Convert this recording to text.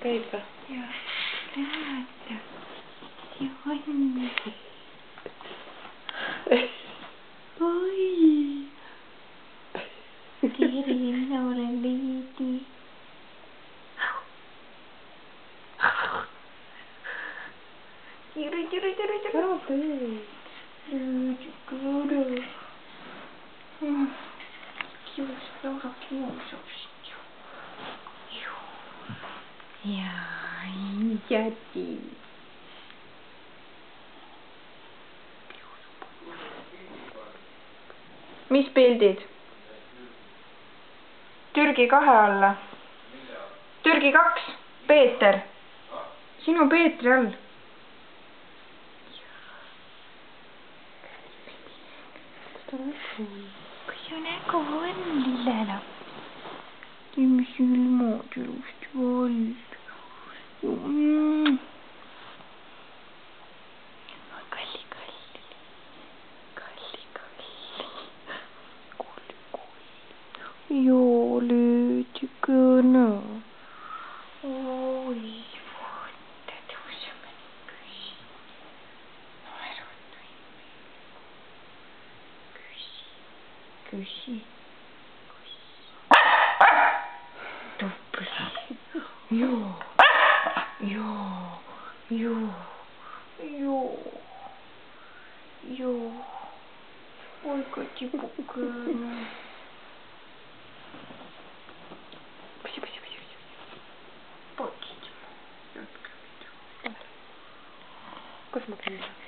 Käid või? Jah, vaata. See on. Oi. Tere, mina olen Leedi. Tere. Ära tee. Tere. Laura kiusab sind ju. Jaa, jäti. Mis pildid? Türgi 2 alla. Türgi 2, Peeter. Sinu Peetri all. Kus su nägu on, lillelaps? Teeme silmad ilusti valmis. Kalli. Joo, lüütikene. Oi, vaata, tõuseme nüüd küsi. Naerata. Küsi. Tupli. Joo. Oi, kotipukene. Kus ma käin?